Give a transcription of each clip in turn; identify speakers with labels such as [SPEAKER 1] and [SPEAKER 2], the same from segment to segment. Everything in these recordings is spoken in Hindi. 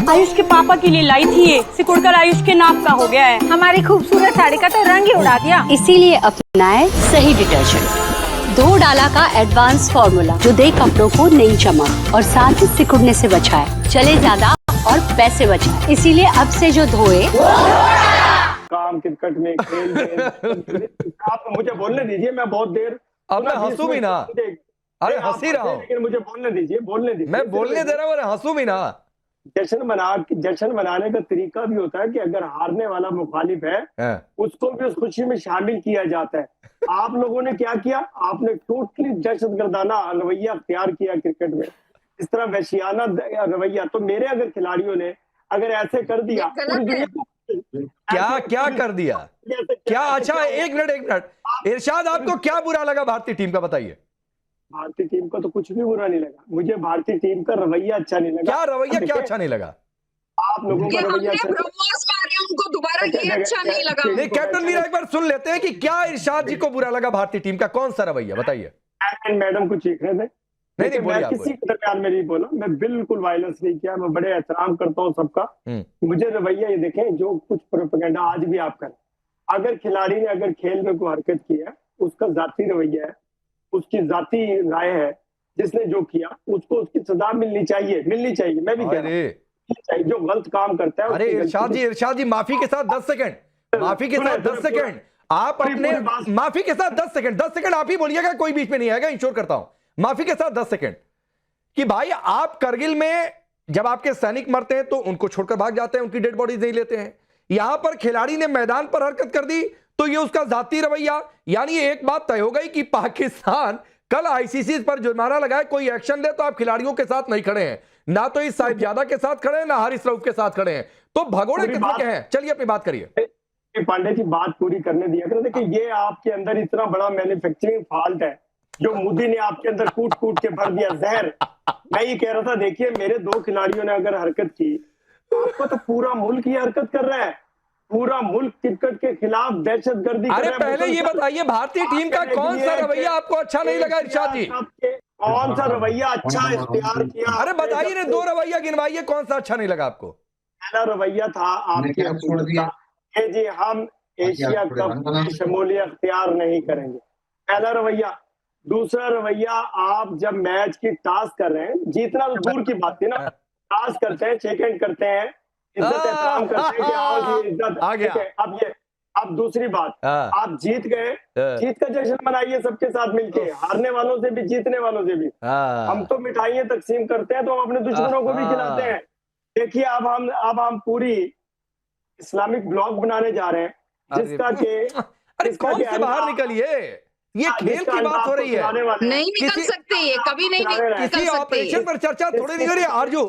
[SPEAKER 1] आयुष के पापा के लिए लाई थी ये, सिकुड़कर आयुष के नाक का हो गया है।
[SPEAKER 2] हमारी खूबसूरत साड़ी का तो रंग ही उड़ा दिया।
[SPEAKER 3] इसीलिए अपनाए सही डिटर्जेंट, 2 डाला का एडवांस फॉर्मूला जो दे कपड़ों को नई चमक और साथ ही सिकुड़ने से बचाए, चले ज्यादा और पैसे बचाए। इसीलिए अब से जो धोए
[SPEAKER 4] काम क्रिकेट में खेल में आप मुझे बोलने दीजिए, मैं बहुत देर
[SPEAKER 5] अब मैं हंसू भी ना। अरे हंसी रहा हूँ,
[SPEAKER 4] लेकिन मुझे बोलने दीजिए
[SPEAKER 5] मैं बोलने दे रहा हूँ, अरे हंसू भी ना।
[SPEAKER 4] जश्न मनाने का तरीका भी होता है कि अगर हारने वाला मुखालिफ है उसको भी उस खुशी में शामिल किया जाता है। आप लोगों ने क्या किया, आपने टोटली दहशतगर्दाना रवैया अख्तियार किया क्रिकेट में, इस तरह वहशियाना रवैया। तो मेरे अगर खिलाड़ियों ने अगर ऐसे कर दिया, पूरी दुनिया को
[SPEAKER 5] क्या क्या कर दिया, क्या? अच्छा एक मिनट इरशाद, आपको क्या बुरा लगा भारतीय टीम का, बताइए।
[SPEAKER 4] भारतीय टीम का तो कुछ भी बुरा नहीं लगा मुझे, भारतीय टीम का रवैया अच्छा नहीं लगा।
[SPEAKER 5] क्या रवैया, क्या अच्छा नहीं लगा?
[SPEAKER 4] आप लोगों का रवैया
[SPEAKER 2] उनको दोबारा ये अच्छा नहीं लगा।
[SPEAKER 5] नहीं कैप्टन मीरा, एक बार सुन लेते हैं कि क्या इरशाद जी को बुरा लगा भारतीय टीम का, कौन सा रवैया, बताइए।
[SPEAKER 4] मैडम कुछ सीख रहे थे।
[SPEAKER 5] नहीं
[SPEAKER 4] मैं किसी के दरमियान में नहीं बोला, मैं बिल्कुल वायलेंस नहीं किया, मैं बड़े एहतराम करता हूँ सबका। मुझे रवैया ये देखें, जो कुछ प्रोपेगेंडा आज भी आप करें, अगर खिलाड़ी ने अगर खेल में कोई हरकत की है, उसका जाती रवैया है, उसकी जाती राय है, जिसने जो किया उसको उसकी सजा मिलनी चाहिए। मैं भी कह रहा हूं, जो गलत काम करता है।
[SPEAKER 5] अरे इरशाद जी माफी के साथ 10 सेकंड, माफी के साथ 10 सेकंड, आप अपने माफी के साथ 10 सेकंड आप ही बोलिएगा, कोई बीच में नहीं आएगा, इंश्योर करता हूं। माफी के साथ 10 सेकंड कि भाई आप करगिल में जब आपके सैनिक मरते हैं तो उनको छोड़कर भाग जाते हैं, उनकी डेड बॉडीज नहीं लेते हैं। यहां पर खिलाड़ी ने मैदान पर हरकत कर दी तो ये उसका जाती रवैया। यानी एक बात तय हो गई कि पाकिस्तान कल आईसीसी पर जुर्माना लगाए, कोई एक्शन ले, तो आप खिलाड़ियों के साथ नहीं खड़े हैं, ना तो इस साहिबजादा के साथ खड़े हैं, ना हारिस रऊफ के साथ खड़े हैं, तो भगोड़े किसके के हैं? चलिए अपनी बात करिए।
[SPEAKER 4] पांडे जी बात पूरी करने दिया करो। देखिए ये आपके अंदर इतना बड़ा मैन्युफैक्चरिंग फॉल्ट है जो मोदी ने आपके अंदर कूट कूट के भर दिया जहर। मैं ये कह रहा था, देखिए मेरे 2 खिलाड़ियों ने अगर हरकत की, आपको तो पूरा मुल्क ये हरकत कर रहा है, पूरा मुल्क क्रिकेट के खिलाफ दहशतगर्दी।
[SPEAKER 5] अरे पहले ये बताइए भारतीय टीम का कौन सा रवैया आपको अच्छा नहीं लगा इरशाद जी?
[SPEAKER 4] कौन सा रवैया अच्छा इख्तियार किया?
[SPEAKER 5] अरे बताइए ना, 2 रवैया गिनवाइए, कौन सा अच्छा नहीं लगा आपको?
[SPEAKER 4] पहला रवैया था आपके जी, हम एशिया कप में शमूलियत अख्तियार नहीं करेंगे, पहला रवैया। दूसरा रवैया, आप जब मैच की टास्क कर रहे हैं, जीतना तो दूर की बात थी ना, टास्क करते हैं, शेक हैंड करते हैं, इज्जत एहतराम करते हैं कि आओ जी इज्जत आ गया। अब दूसरी बात, आप जीत गए, जीत का जश्न मनाइए सबके साथ मिलके, हारने वालों से भी जीतने वालों से भी। हम तो मिठाइयाँ तकसीम करते हैं तो हम अपने दुश्मनों को भी खिलाते हैं। देखिए अब हम पूरी इस्लामिक ब्लॉग बनाने जा रहे हैं, जिसका के
[SPEAKER 5] कौन से बाहर निकलिए, ये खेल की बात हो रही है,
[SPEAKER 2] नहीं निकल सकते, ये कभी नहीं निकल
[SPEAKER 5] किसी ऑपरेशन पर चर्चा थोड़ी नहीं हो रही है। आरजू,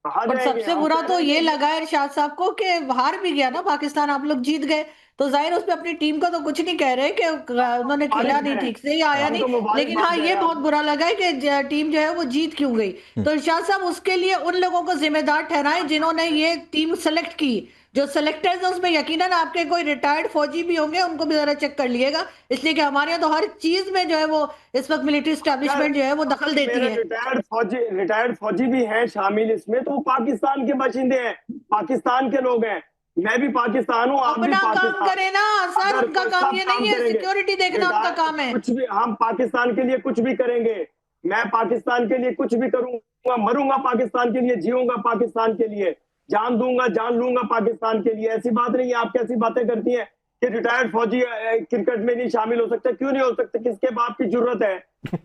[SPEAKER 6] और सबसे बुरा तो ये लगा है इरशाद साहब को कि हार भी गया ना पाकिस्तान, आप लोग जीत गए तो जाहिर उसमें अपनी टीम का तो कुछ नहीं कह रहे कि उन्होंने खेला नहीं ठीक से या आया नहीं, लेकिन हाँ ये बहुत बुरा लगा है कि टीम जो है वो जीत क्यों गई। तो इरशाद साहब उसके लिए उन लोगों को जिम्मेदार ठहराए जिन्होंने ये टीम सेलेक्ट की। जो सेलेक्टर्स है उसमें यकीनन आपके कोई रिटायर्ड फौजी भी होंगे, उनको भी जरा चेक कर लिएगा, इसलिए कि हमारे यहाँ तो हर चीज में जो है वो इस वक्त मिलिट्री एस्टेब्लिशमेंट जो है वो दखल देती है।
[SPEAKER 4] रिटायर्ड फौजी भी हैं शामिल इसमें, तो वो पाकिस्तान के बाशिंदे हैं, पाकिस्तान के लोग हैं, मैं भी पाकिस्तान हूँ, आप भी
[SPEAKER 6] अपना
[SPEAKER 4] पाकिस्तान।
[SPEAKER 6] काम करे ना सर, उनका काम ये नहीं है, सिक्योरिटी देखना उनका काम है।
[SPEAKER 4] कुछ भी हम पाकिस्तान के लिए कुछ भी करेंगे, मैं पाकिस्तान के लिए कुछ भी करूंगा, मरूंगा पाकिस्तान के लिए, जीऊंगा पाकिस्तान के लिए, जान दूंगा जान लूंगा पाकिस्तान के लिए। ऐसी बात नहीं है, आप कैसी बातें करती हैं कि रिटायर्ड फौजी क्रिकेट में नहीं शामिल हो सकते? क्यों नहीं हो सकते? किसके बाप की जरूरत है?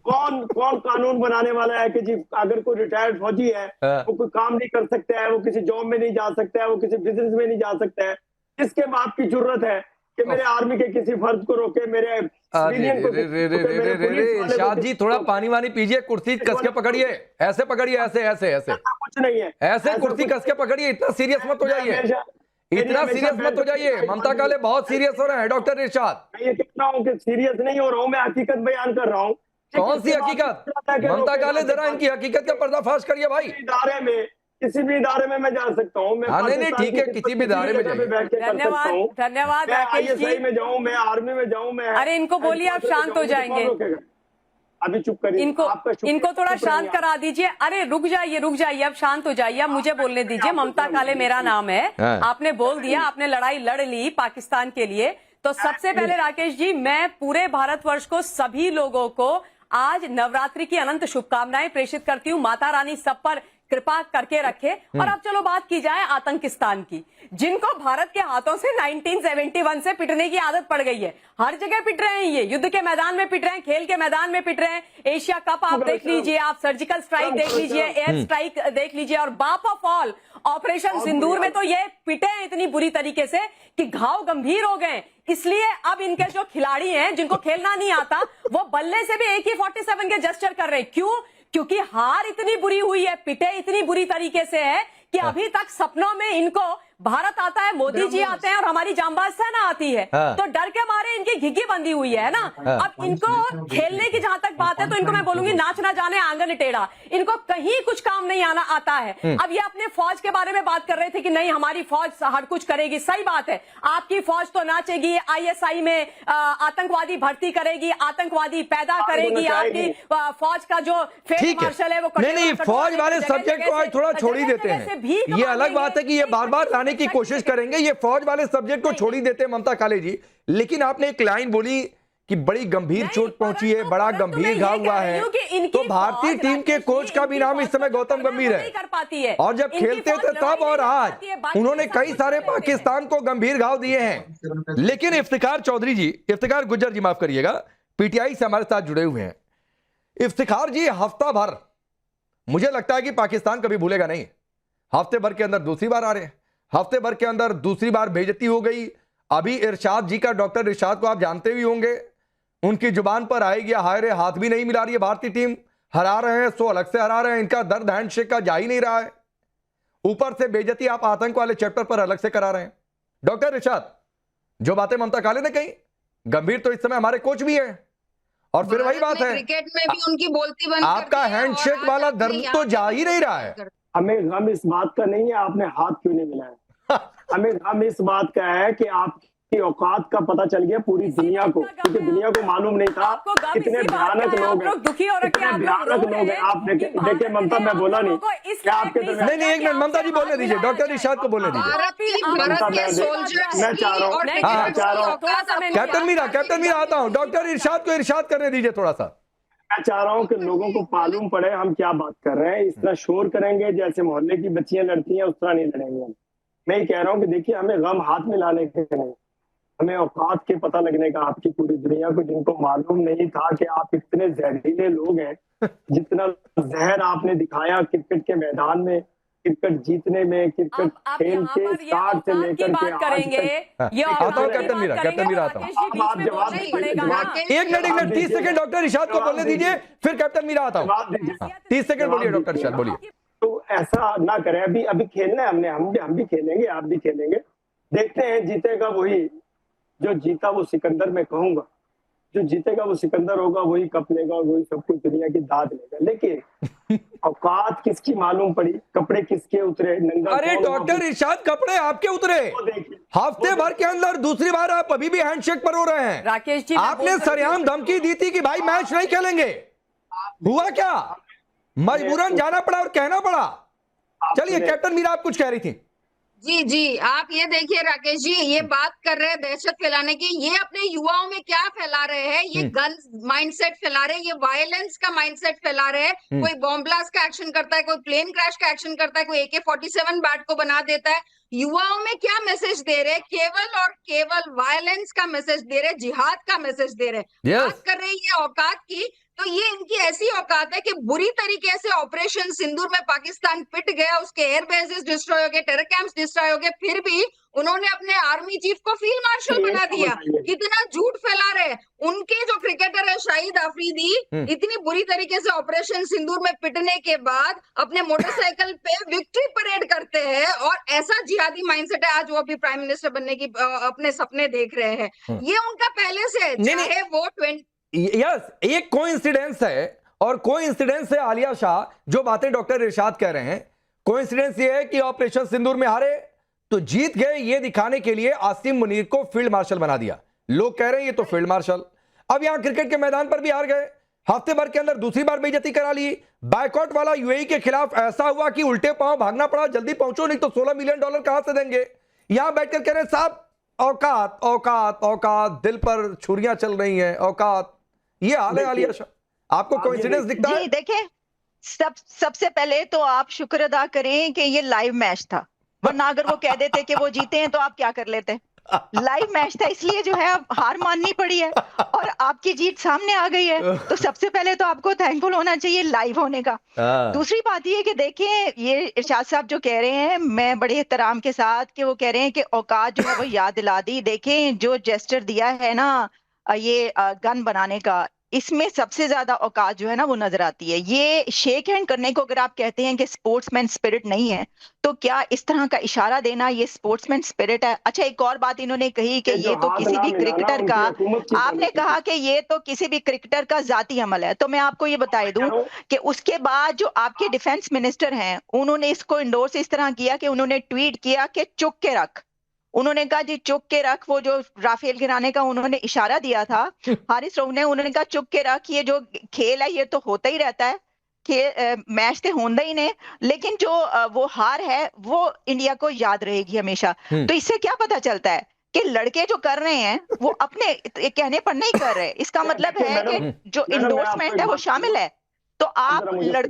[SPEAKER 4] कौन कानून बनाने वाला है कि जी अगर कोई रिटायर्ड फौजी है वो कोई काम नहीं कर सकता है, वो किसी जॉब में नहीं जा सकता है, वो किसी बिजनेस में नहीं जा सकता है? किसके बाप की जरूरत है कि मेरे आर्मी के किसी फर्ज को रोके, मेरे
[SPEAKER 5] इरशाद जी थोड़ा पानी वानी पीजिए, कुर्सी कस के पकड़िए, ऐसे पकड़िए, ऐसे ऐसे ऐसे
[SPEAKER 4] कुछ नहीं है,
[SPEAKER 5] ऐसे कुर्सी कस के पकड़िए, इतना सीरियस मत हो जाइए, इतना सीरियस मत हो जाइए। ममता काले बहुत सीरियस हो रहे हैं डॉक्टर इरशाद।
[SPEAKER 4] मैं ये कह रहा हूँ कि सीरियस नहीं हो रहा हूँ, मैं हकीकत बयान कर रहा हूँ।
[SPEAKER 5] कौन सी हकीकत? ममता काले जरा इनकी हकीकत का पर्दाफाश करिए भाई।
[SPEAKER 4] इदारे में, किसी भी इदारे में मैं जा सकता हूँ, मैं
[SPEAKER 5] नहीं ठीक है, किसी भी इदारे में जाइए।
[SPEAKER 1] धन्यवाद
[SPEAKER 4] मैं ISI में जाऊँ, मैं आर्मी में जाऊँ, मैं,
[SPEAKER 1] अरे इनको बोलिए आप शांत हो जाएंगे।
[SPEAKER 4] अभी चुप करिए।
[SPEAKER 1] इनको थोड़ा शांत करा दीजिए। अरे रुक जाइए, अब शांत हो जाइए, अब मुझे बोलने दीजिए। ममता काले मेरा नाम है। आपने बोल दिया, आपने लड़ाई लड़ ली पाकिस्तान के लिए। तो सबसे पहले राकेश जी, मैं पूरे भारतवर्ष को, सभी लोगों को आज नवरात्रि की अनंत शुभकामनाएं प्रेषित करती हूँ। माता रानी सब पर कृपा करके रखे। और अब चलो बात की जाए आतंकिस्तान की, जिनको भारत के हाथों से 1971 से पिटने की आदत पड़ गई है। हर जगह पिट रहे हैं ये, युद्ध के मैदान में पिट रहे हैं, खेल के मैदान में पिट रहे हैं। एशिया कप आप देख लीजिए, आप सर्जिकल स्ट्राइक देख लीजिए, एयर स्ट्राइक देख लीजिए, और बाप ऑफ ऑल ऑपरेशन सिंदूर में तो ये पिटे हैं इतनी बुरी तरीके से कि घाव गंभीर हो गए। इसलिए अब इनके जो खिलाड़ी हैं, जिनको खेलना नहीं आता, वो बल्ले से भी AK-47 के जेस्चर कर रहे हैं। क्यों? क्योंकि हार इतनी बुरी हुई है, पिटे इतनी बुरी तरीके से है कि अभी तक सपनों में इनको भारत आता है, मोदी जी आते हैं और हमारी जांबाज सेना आती है, तो डर के मारे इनकी घिघी बंधी हुई है ना। अब इनको खेलने की जहां तक बात है, तो इनको मैं बोलूंगी नाच ना जाने आंगन टेढ़ा, इनको कहीं कुछ काम नहीं आना आता है। अब ये अपने फौज के बारे में बात कर रहे थे कि नहीं हमारी फौज हर कुछ करेगी। सही बात है, आपकी फौज तो नाचेगी, ISI में आतंकवादी भर्ती करेगी, आतंकवादी पैदा करेगी, आपकी फौज का जो फील्ड मार्शल है वो
[SPEAKER 5] नहीं, फौज वाले सब्जेक्ट को आज थोड़ा छोड़ ही देते हैं। ये अलग बात है कि ये बार बार लाने की कोशिश करेंगे, ये फौज वाले सब्जेक्ट को छोड़ ही देते हैं ममता काले जी। लेकिन आपने एक लाइन बोली कि बड़ी गंभीर चोट पहुंची है, बड़ा गंभीर घाव हुआ है, तो भारतीय टीम के कोच का भी नाम इस समय गौतम गंभीर है। और जब खेलते थे तब और आज उन्होंने कई सारे पाकिस्तान को गंभीर घाव दिए हैं। लेकिन इफ्तिखार चौधरी जी, इफ्तिखार गुज्जर जी माफ करिएगा, PTI से हमारे साथ जुड़े हुए हैं। इफ्तिखार जी, हफ्ता भर मुझे लगता है कि पाकिस्तान कभी भूलेगा नहीं। हफ्ते भर के अंदर दूसरी बार आ रहे हैं, हफ्ते भर के अंदर दूसरी बार बेइज्जती हो गई। अभी इरशाद जी का, डॉक्टर इरशाद को आप जानते भी होंगे, उनकी जुबान पर आएगी हाय रे, हाथ भी नहीं मिला रही है भारतीय टीम, हरा रहे हैं सो अलग से हरा रहे हैं, इनका दर्द हैंडशेक का जा ही नहीं रहा है। ऊपर से बेइज्जती आप आतंक वाले चैप्टर पर अलग से करा रहे हैं। डॉक्टर इरशाद, जो बातें ममता काले ने कही, गंभीर तो इस समय हमारे कोच भी है, और फिर वही बात है,
[SPEAKER 2] क्रिकेट में भी उनकी बोलती बंद
[SPEAKER 5] आपका हैंडशेक वाला दर्द तो जा ही नहीं रहा है।
[SPEAKER 4] हमें गम इस बात का नहीं है आपने हाथ क्यों नहीं मिलाया, हमें गम इस बात का है कि आपकी औकात का पता चल गया पूरी दुनिया को, क्योंकि दुनिया को मालूम नहीं था कितने भयानक लोग हैं, कितने भयानक लोग हैं। आप देखिए ममता, मैं बोला नहीं क्या आपके
[SPEAKER 5] नहीं, एक मिनट ममता जी बोलने दीजिए, डॉक्टर इरशाद को बोलने दीजिए।
[SPEAKER 4] मैं चाह रहा हूँ
[SPEAKER 5] कैप्टन मीरा आता हूँ, डॉक्टर इरशाद को इरशाद करने दीजिए थोड़ा सा।
[SPEAKER 4] मैं चाह रहा हूँ कि लोगों को मालूम पड़े हम क्या बात कर रहे हैं। इस तरह शोर करेंगे जैसे मोहल्ले की बच्चियां लड़ती हैं, उस तरह नहीं लड़ेंगे हम। मैं ये कह रहा हूँ कि देखिए, हमें गम हाथ में लाने के नहीं, हमें औकात के पता लगने का आपकी पूरी दुनिया को, जिनको मालूम नहीं था कि आप इतने जहरीले लोग हैं, जितना जहर आपने दिखाया क्रिकेट के मैदान में, क्रिकेट जीतने में, क्रिकेट खेल के स्टार्ट से लेकर के
[SPEAKER 5] आता हूँ कैप्टन मीरा आता हूँ।
[SPEAKER 4] आप जवाब
[SPEAKER 5] एक मिनट 30 सेकंड डॉक्टर इरशाद को बोलने दीजिए, फिर कैप्टन मीरा आता हूँ। 30 सेकंड बोलिए डॉक्टर इरशाद, बोलिए।
[SPEAKER 4] तो ऐसा ना करें, अभी खेलना है हमने, हम भी खेलेंगे, आप भी खेलेंगे, देखते हैं जीतेगा वही, जो जीता वो सिकंदर मैं कहूंगा, जो जीतेगा वो सिकंदर होगा, वही कप लेगा और वही सब कुछ दुनिया की दाद लेगा। लेकिन औकात किसकी मालूम पड़ी, कपड़े किसके उतरे, नंगा।
[SPEAKER 5] अरे डॉक्टर इरशाद, कपड़े आपके उतरे, हफ्ते भर के अंदर दूसरी बार आप अभी भी हैंडशेक पर हो रहे हैं।
[SPEAKER 1] राकेश जी,
[SPEAKER 5] आपने सरेआम धमकी दी थी कि भाई मैच नहीं खेलेंगे, हुआ क्या? मजबूरन जाना पड़ा और कहना पड़ा। चलिए कैप्टन मीरा, आप कुछ कह रही थी।
[SPEAKER 2] जी, आप ये देखिए राकेश जी, ये बात कर रहे हैं दहशत फैलाने की, ये अपने युवाओं में क्या फैला रहे हैं, ये गन माइंडसेट फैला रहे हैं, ये वायलेंस का माइंडसेट फैला रहे हैं। कोई बॉम्ब ब्लास्ट का एक्शन करता है, कोई प्लेन क्रैश का एक्शन करता है, कोई AK-47 बैट को बना देता है। युवाओं में क्या मैसेज दे रहे हैं? केवल और केवल वायलेंस का मैसेज दे रहे, जिहाद का मैसेज दे रहे। बात कर रहे हैं ये औकात की, तो ये इनकी ऐसी औकात है कि बुरी तरीके से ऑपरेशन सिंदूर में पाकिस्तान पिट गया, उसके एयर बेसेस डिस्ट्रॉय हो गए, टेरर कैंप्स डिस्ट्रॉय हो गए, फिर भी उन्होंने अपने आर्मी चीफ को फील्ड मार्शल बना दिया। कितना झूठ फैला रहे। उनके जो क्रिकेटर है शाहिद अफरीदी, इतनी बुरी तरीके से ऑपरेशन सिंदूर में पिटने के बाद अपने मोटरसाइकिल पे विक्ट्री परेड करते हैं, और ऐसा जिहादी माइंडसेट है। आज वो अभी प्राइम मिनिस्टर बनने की अपने सपने देख रहे हैं। ये उनका पहले से, चाहे वो
[SPEAKER 5] यस, एक कोइंसिडेंस है, और कोइंसिडेंस है आलिया शाह, जो बातें डॉक्टर इरशाद कह रहे हैं। कोइंसिडेंस ये है कि ऑपरेशन सिंदूर में हारे तो जीत गए, ये दिखाने के लिए आसिम मुनीर को फील्ड मार्शल बना दिया। लोग कह रहे हैं ये तो फील्ड मार्शल। अब यहां क्रिकेट के मैदान पर भी हार गए, हफ्ते भर के अंदर दूसरी बार बेइज्जती करा ली। बायकॉट वाला यूएई के खिलाफ ऐसा हुआ कि उल्टे पांव भागना पड़ा, जल्दी पहुंचो नहीं तो $16 मिलियन कहां से देंगे। यहां बैठकर कह रहे साहब औकात औकात औकात, दिल पर छुरियां चल रही हैं, औकात। ये हाल है आलिया शाह, आपको कोइंसिडेंस दिखता है?
[SPEAKER 7] जी देखिए, सबसे पहले तो आप शुक्र अदा करें कि ये लाइव मैच था, वरना अगर वो कह देते कि वो जीते हैं तो आप क्या कर लेते? लाइव मैच था, इसलिए जो है अब हार माननी पड़ी है और आपकी जीत सामने आ गई है। तो सबसे पहले तो आपको थैंकफुल होना चाहिए लाइव होने का। दूसरी बात ये कि देखें, ये इरशाद साहब जो कह रहे हैं, मैं बड़े एहतराम के साथ कि वो कह रहे हैं कि औकात जो है वो याद दिला दी। देखें जो जेस्चर दिया है ना ये गन बनाने का, इसमें सबसे ज्यादा औकात जो है ना वो नजर आती है। ये शेक हैंड करने को अगर आप कहते हैं कि स्पोर्ट्समैन स्पिरिट नहीं है, तो क्या इस तरह का इशारा देना ये स्पोर्ट्समैन स्पिरिट है? अच्छा, एक और बात इन्होंने कही कि ये तो किसी भी क्रिकेटर का, आपने कहा कि ये तो किसी भी क्रिकेटर का जाती अमल है। तो मैं आपको ये बता दूं कि उसके बाद जो आपके डिफेंस मिनिस्टर हैं, उन्होंने इसको इंडोर्स इस तरह किया कि उन्होंने ट्वीट किया कि चुक के रख। उन्होंने कहा जी चुक के रख, वो जो राफेल गिराने का उन्होंने इशारा दिया था हारिस रऊफ ने, उन्होंने कहा चुक के रख, ये जो खेल है ये तो होता ही रहता है, मैच तो होता ही नहीं, लेकिन जो वो हार है वो इंडिया को याद रहेगी हमेशा। तो इससे क्या पता चलता है कि लड़के जो कर रहे हैं वो अपने कहने पर नहीं कर रहे, इसका मतलब है कि जो इंडोर्समेंट है वो शामिल है। तो आप लड़कों